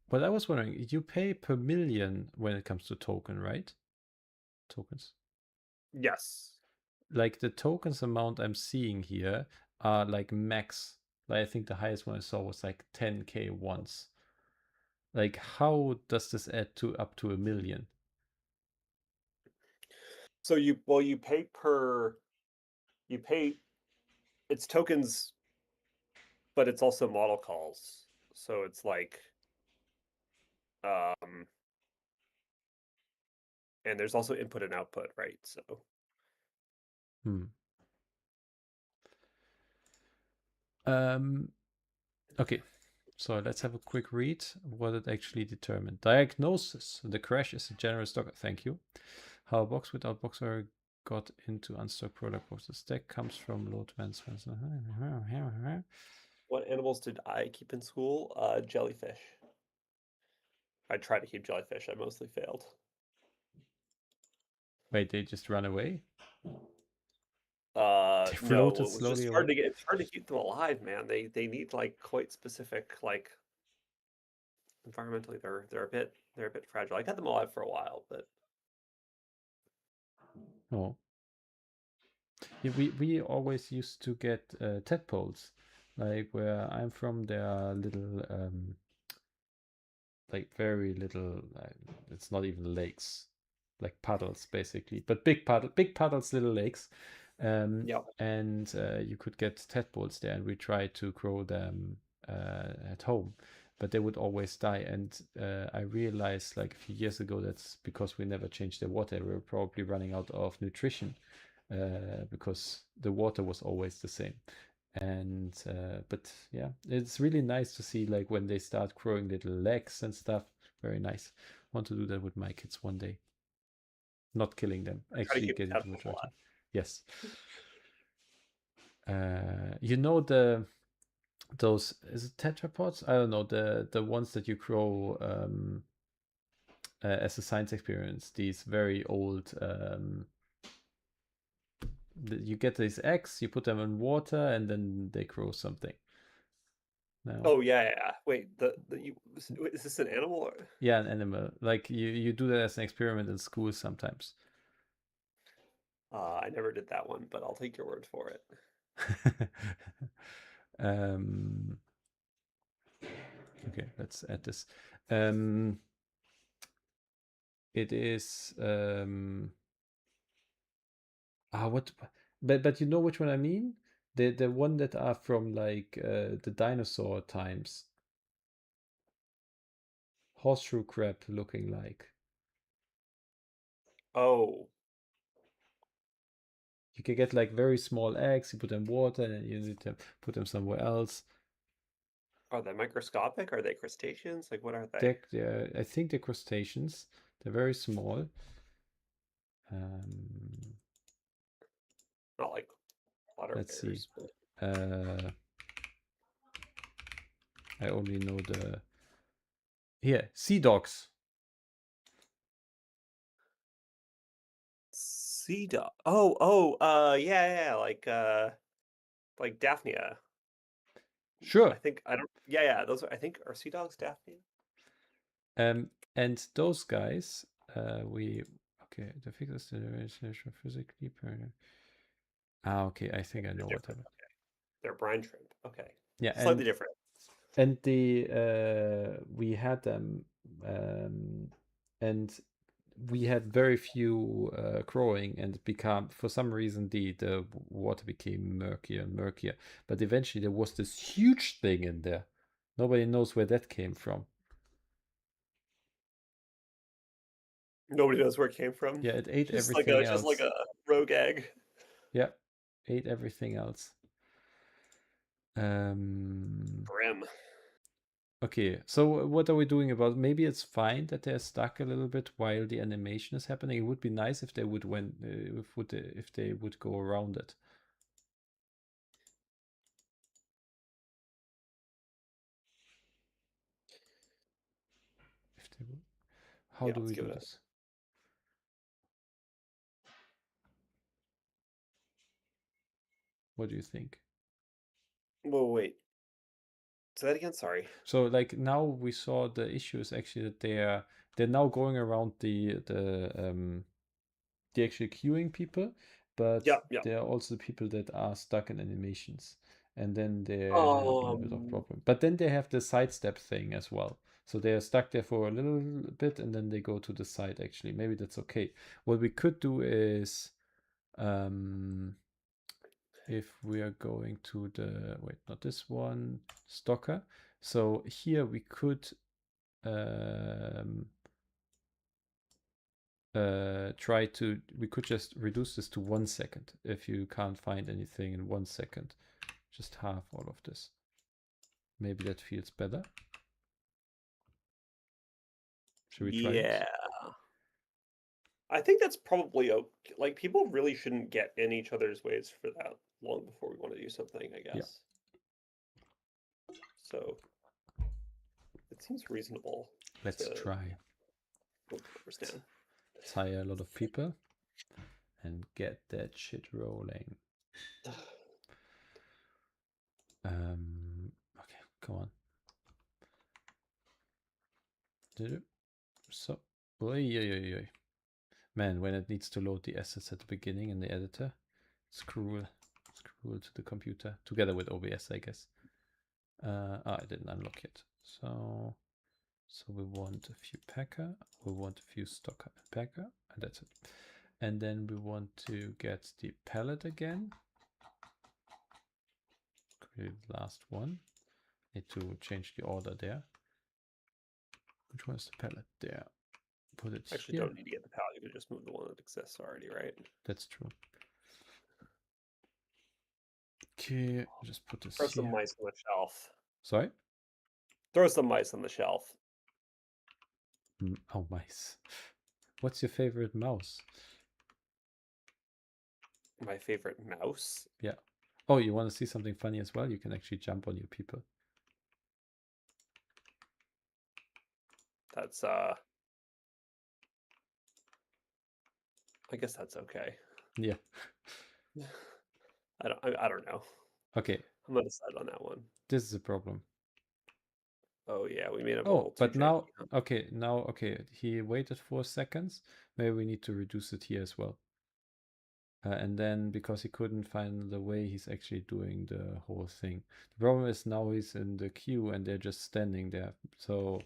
but I was wondering, you pay per million when it comes to token, right? Tokens.
Yes.
Like the tokens amount I'm seeing here are like max. Like I think the highest one I saw was like 10K once. Like how does this add to up to a million?
So you pay you pay it's tokens, but it's also model calls. So it's like um and there's also input and output, right? So
Hmm. Um, okay, so let's have a quick read what it actually determined. Diagnosis. The crash is a generous docker. Thank you. How a box without boxer got into unstuck product box. The stack comes from load transfers.
what animals did I keep in school? Jellyfish. I tried to keep jellyfish. I mostly failed.
Wait, they just run away? They
No,
floated
it was just
slowly
hard
away?
to get. It's hard to keep them alive, man. They need like quite specific like environmentally. They're a bit fragile. I kept them alive for a while, but
Oh. Yeah, we always used to get tadpoles. Like where I'm from, there are little like very little it's not even lakes, like puddles basically, but big puddles, little lakes.
yeah.
And you could get tadpoles there, and we tried to grow them at home, but they would always die. And I realized like a few years ago that's because we never changed their water. We were probably running out of nutrition because the water was always the same. And but yeah, it's really nice to see like when they start growing little legs and stuff. Very nice. Want to do that with my kids one day. Not killing them,
I try to
actually
keep
getting them
tadpoles
attracted.
alive.
Yes. You know the those is it tetrapods? I don't know the ones that you grow as a science experience. These very old. You get these eggs, you put them in water, and then they grow something. No.
Oh yeah. Wait, is this an animal? Or...
Yeah, an animal. Like you do that as an experiment in school sometimes.
I never did that one, but I'll take your word for it.
um, okay, let's add this. Um, it is what? But you know which one I mean? The one that are from like the dinosaur times. Horseshoe crab looking like.
Oh,
You can get like very small eggs, you put them in water, and you need to put them somewhere else.
are they microscopic? Are they crustaceans? Like, what are they?
I think they're crustaceans. They're very small. Um,
Not like water
let's see.
bears, but
I only know the here sea dogs.
sea dog. Yeah, like Daphnia. I
Sure.
think I don't. Yeah. Those are. I think are sea dogs Daphnia.
And those guys, we okay. The figures generation physically. Okay. I think I
They're
know what
different.
happened.
Okay, they're brine shrimp. Okay,
Yeah,
slightly different.
and the we had them, and we had very few growing, and it became for some reason the water became murkier and murkier. But eventually there was this huge thing in there. Nobody knows where that came from.
Nobody knows where it came from.
Yeah, it ate
Just like
everything
just like
else.
a rogue egg.
Yeah, ate everything else. Um,
Grim.
okay, so what are we doing about? Maybe it's fine that they're stuck a little bit while the animation is happening. It would be nice if they would if they would go around it. If they would. How
Yeah,
do
let's
we
give
do
it a.
this? What do you think?
Whoa, wait. Say that again. Sorry.
So like now we saw the issue is actually that they're now going around the actually queuing people, but
Yep. Yep.
there are also people that are stuck in animations, and then they're having a bit of
Um.
problem. But then they have the sidestep thing as well. So they're stuck there for a little bit, and then they go to the side. Actually, maybe that's okay. What we could do is, if we are going to the wait, not this one, Stocker. So here we could um, we could just reduce this to 1 second if you can't find anything in 1 second. Just half all of this. Maybe that feels better. Should we try it?
Yeah. I think that's probably okay. Like people really shouldn't get in each other's ways for that long before we want to do something, I
Yeah,
guess. So it seems reasonable
let's
to
try.
understand.
Let's hire a lot of people and get that shit rolling. Okay, come on. Did it? So, oy, oy, oy, oy. Man, when it needs to load the assets at the beginning in the editor, it's cruel. It's cruel to the computer, together with OBS, I guess. I didn't unlock it. So we want a few packer, we want a few stocker and packer, and that's it. And then we want to get the pallet again. Create the last one. Need to change the order there. Which one is the pallet? There. Put it
Actually,
here.
don't need to get the palette. You can just move the one that exists already, right?
That's true. Okay, just put this
Throw some
here.
mice on the shelf.
Sorry?
Throw some mice on the shelf.
Oh, mice. What's your favorite mouse?
My favorite mouse.
Yeah. Oh, you want to see something funny as well? You can actually jump on your people.
That's I guess that's okay.
Yeah.
I don't know.
Okay,
I'm gonna decide on that one.
this is a problem.
Oh yeah, we made him a
Oh,
little too
but
janky.
now, okay, he waited 4 seconds. Maybe we need to reduce it here as well. And then because he couldn't find the way, he's actually doing the whole thing. The problem is now he's in the queue and they're just standing there. So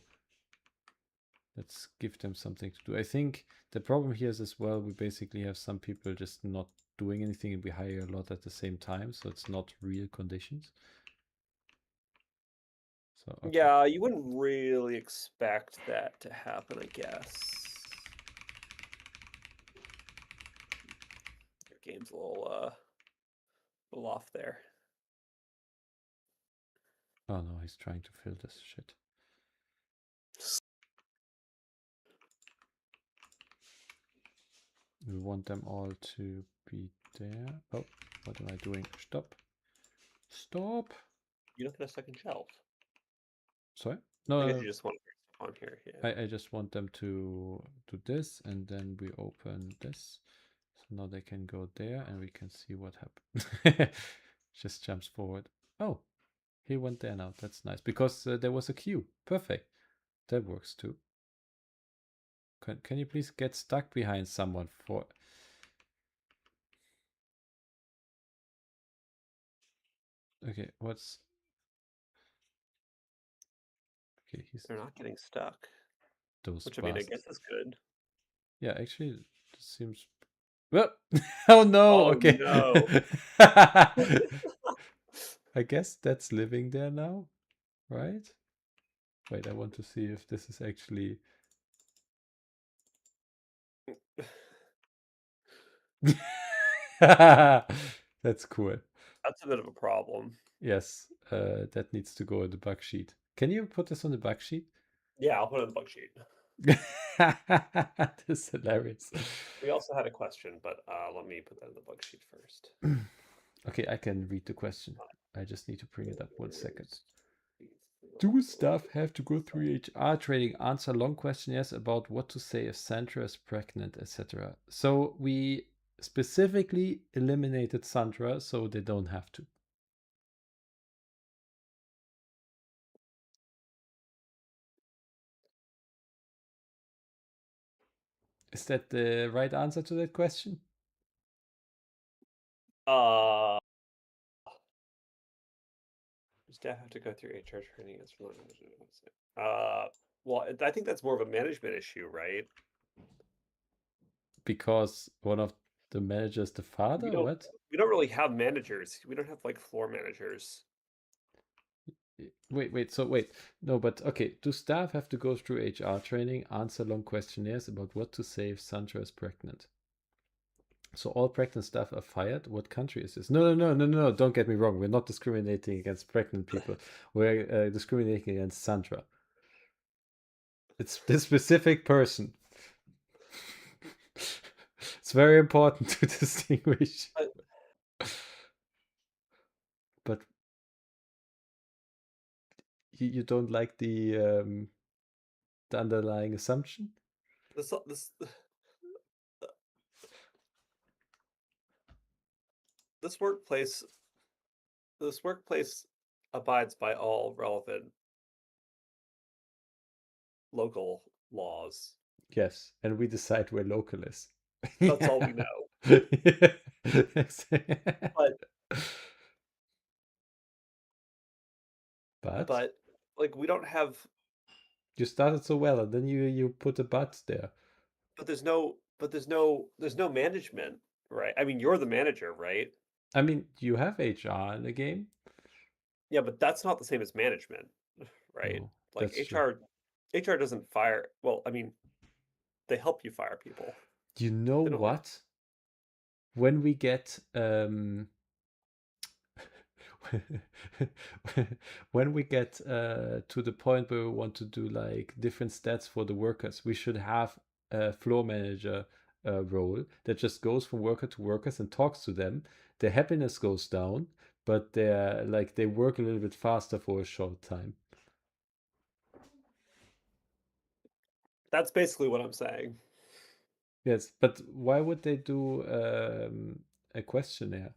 let's give them something to do. I think the problem here is as well, we basically have some people just not doing anything and we hire a lot at the same time. So it's not real conditions. So, okay.
Yeah, you wouldn't really expect that to happen, I guess. Your game's a little off there.
Oh no, he's trying to fill this shit. We want them all to be there. Oh, what am I doing? Stop. Stop.
You don't get a second shelf.
Sorry?
I guess
No,
you just want to on here, yeah.
I just want them to do this and then we open this. So now they can go there and we can see what happened. Just jumps forward. Oh, he went there now. That's nice because there was a queue. Perfect. That works too. Can you please get stuck behind someone for... Okay, what's... Okay, he's...
They're not getting stuck.
Those
Which, I mean, I
bastards.
guess is good.
Yeah, actually, this seems... Well, oh no,
Oh,
okay.
no.
I guess that's living there now, right? Wait, I want to see if this is actually... That's cool.
That's a bit of a problem.
Yes, that needs to go in the bug sheet. Can you put this on the bug sheet?
Yeah, I'll put it in the bug sheet.
This is hilarious.
We also had a question, but let me put that in the bug sheet first.
Okay, I can read the question. I just need to bring it up 1 second.
Here's
Do staff have to go through HR training, answer long questionnaires about what to say if Sandra is pregnant, etc.? So we specifically eliminated Sandra so they don't have to. Is that the right answer to that question?
Uh, staff have to go through HR training. Well, I think that's more of a management issue, right?
Because one of the managers, the
We
father?
don't
What?
we don't really have managers. We don't have like floor managers.
Wait. No, but okay. Do staff have to go through HR training, answer long questionnaires about what to say if Sandra is pregnant? So all pregnant staff are fired? What country is this? No. Don't get me wrong. We're not discriminating against pregnant people. We're discriminating against Sandra. It's this specific person. It's very important to distinguish. But you don't like the underlying assumption?
This this workplace this workplace abides by all relevant local laws.
Yes, and we decide where local is.
That's all we know. But
But
but like we don't have
you started so well, and then you put a but there.
there's no management, right? I mean, you're the manager, right?
I mean, you have HR in the game.
Yeah, but that's not the same as management, right?
No,
Like
that's true.
HR doesn't fire. Well, I mean, they help you fire people.
You know
They don't.
what? When we get when we get to the point where we want to do like different stats for the workers, we should have a floor manager role that just goes from worker to workers and talks to them. Their happiness goes down, but they're like they work a little bit faster for a short time.
That's basically what I'm saying.
Yes, but why would they do a questionnaire?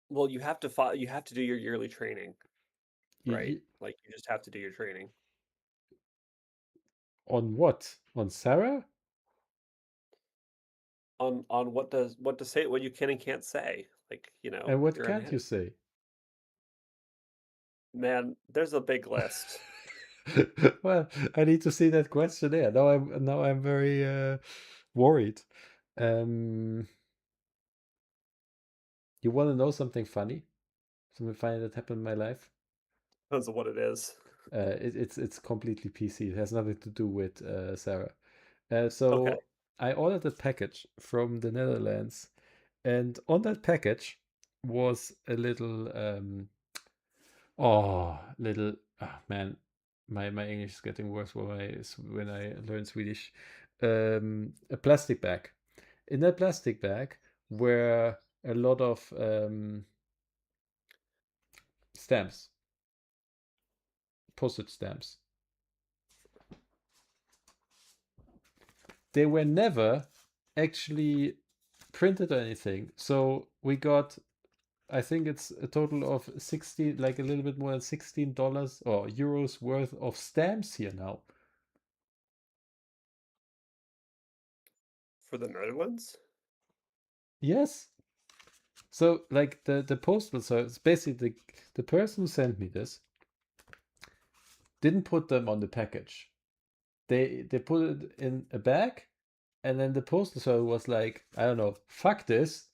Well, you have to do your yearly training, right?
You,
Like you just have to do your training.
on what? On Sarah?
on what to say, what you can and can't say. Like,
And what
you're in
can't
it.
you say?
Man, there's a big list.
Well, I need to see that questionnaire. Now I'm very worried. Um, you want to know something funny? Something funny that happened in my life?
Depends on what it is.
It's completely PC. It has nothing to do with Sarah.
Okay.
So I ordered a package from the Netherlands, and on that package was a little man, my English is getting worse when I learn Swedish. A plastic bag. In that plastic bag were a lot of stamps, postage stamps. They were never actually printed or anything. So we got, I think it's a total of 60, like a little bit more than $16 or euros worth of stamps here now.
For the Netherlands?
Yes. So like the postal service, basically the person who sent me this didn't put them on the package. They put it in a bag, and then the postal service was like, I don't know, fuck this.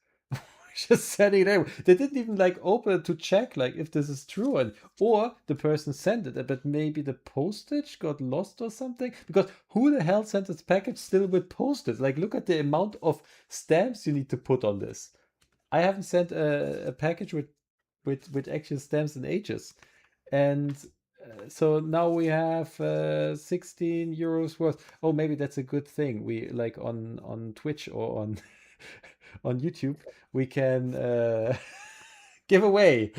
Just sending it anyway. They didn't even like open it to check like if this is true, and or the person sent it, but maybe the postage got lost or something. Because who the hell sent this package still with postage? Like, look at the amount of stamps you need to put on this. I haven't sent a package with actual stamps in ages, and so now we have 16 euros worth. Oh, maybe that's a good thing. We like on Twitch or on on YouTube we can give away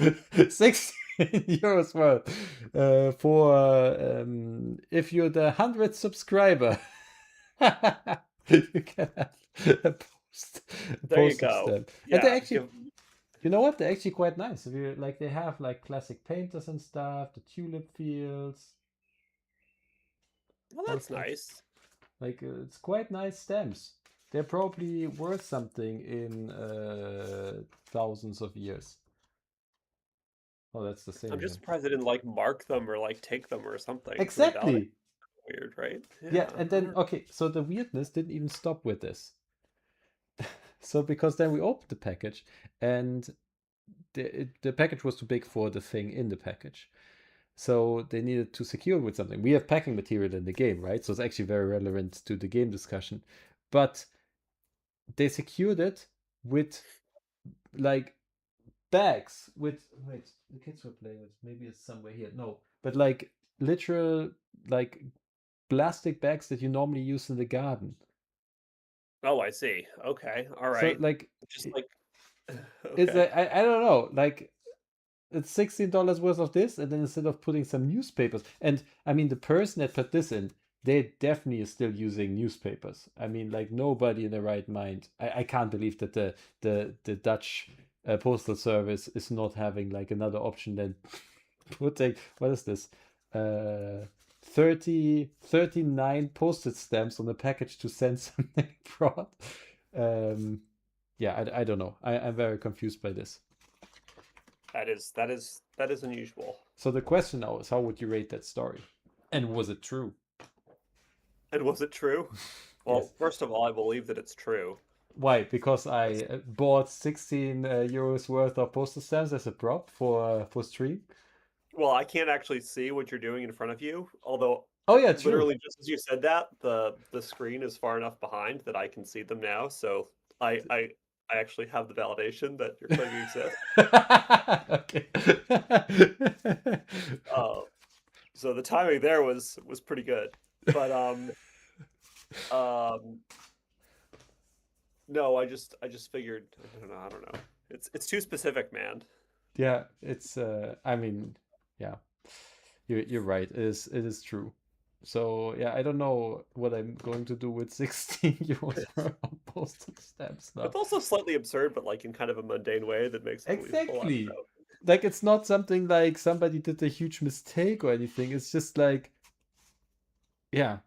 16 euros worth for if you're the 100th subscriber. You can have a
There you
postage
go.
stamp, and they
Yeah,
actually, you know what? They're actually quite nice. If you like, they have like classic painters and stuff, the tulip fields,
well,
all
that's
stuff.
nice.
Like it's quite nice stamps. They're probably worth something in thousands of years. Oh, that's the
I'm
same
just
here.
surprised they didn't like mark them or like take them or something for the validation.
Exactly.
Weird, right?
Yeah,
Yeah,
and
I
then
don't.
okay, so the weirdness didn't even stop with this. So because then we opened the package, and the package was too big for the thing in the package. So they needed to secure it with something. We have packing material in the game, right? So it's actually very relevant to the game discussion. But they secured it with like bags with, wait, the kids were playing with, maybe it's somewhere here. No, but like literal like plastic bags that you normally use in the garden.
Oh, I see. Okay, all
So
right.
like
Just like,
it's
okay.
like I don't know, like it's $16 worth of this, and then instead of putting some newspapers, and I mean the person that put this in, they definitely is still using newspapers. I mean, like nobody in their right mind. I can't believe that the Dutch postal service is not having like another option than putting, what is this, uh 39 postage stamps on the package to send something abroad. um yeah, I don't know. I'm very confused by this.
That is unusual.
So the question now is, how would you rate that story? And was it true?
And was it true?
Yes.
Well, first of all, I believe that it's true.
Why? Because I
That's-
bought 16 euros worth of postal stamps as a prop for stream.
Well, I can't actually see what you're doing in front of you, although
Oh yeah, true.
literally just as you said that, the screen is far enough behind that I can see them now. So I I I actually have the validation that you're claiming exists.
Okay.
Uh, so the timing there was pretty good. But um no, I just figured I don't know. It's too specific, man.
Yeah, it's I mean, yeah. You're right. It is true. So yeah, I don't know what I'm going to do with 16 euros
It's,
per postal stamps now.
it's also slightly absurd, but like in kind of a mundane way that makes it believable. I don't
Exactly.
know.
Like it's not something like somebody did a huge mistake or anything. It's just like, yeah.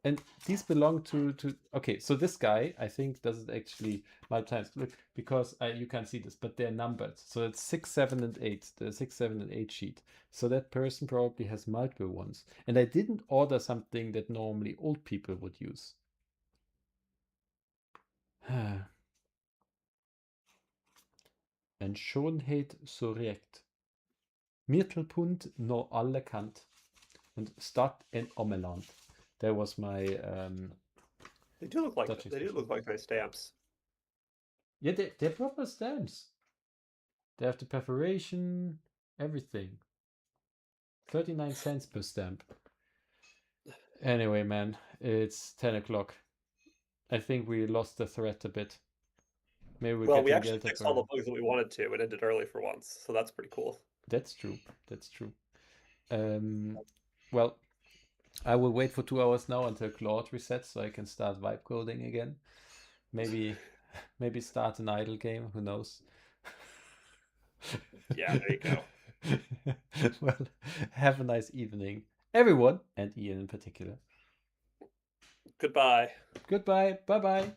and these belong to okay, so this guy I think doesn't actually multiple times look because you can't see this, but they're numbered, so it's 6, 7, and 8, the 6, 7, and 8 sheet. So that person probably has multiple ones, and I didn't order something that normally old people would use. En Schönheit so recht, Mittelpunkt no alle Kant, and Stadt en Ommeland. That was my
They do look like
Dutch
they do
expression.
look like nice stamps.
Yeah, they're proper stamps. They have the perforation, everything. 39 cents per stamp. Anyway, man, it's 10 o'clock. I think we lost the thread a bit. Maybe we're
Well, we
getting
actually
Delta
fixed all the
burn.
bugs that we wanted to and ended early for once, so that's pretty cool.
That's true. That's true. Um, well, I will wait for 2 hours now until Claude resets so I can start vibe coding again. Maybe, maybe start an idle game. Who knows?
Yeah, there you go.
Well, have a nice evening, everyone, and Ian in particular.
Goodbye.
Goodbye. Bye bye.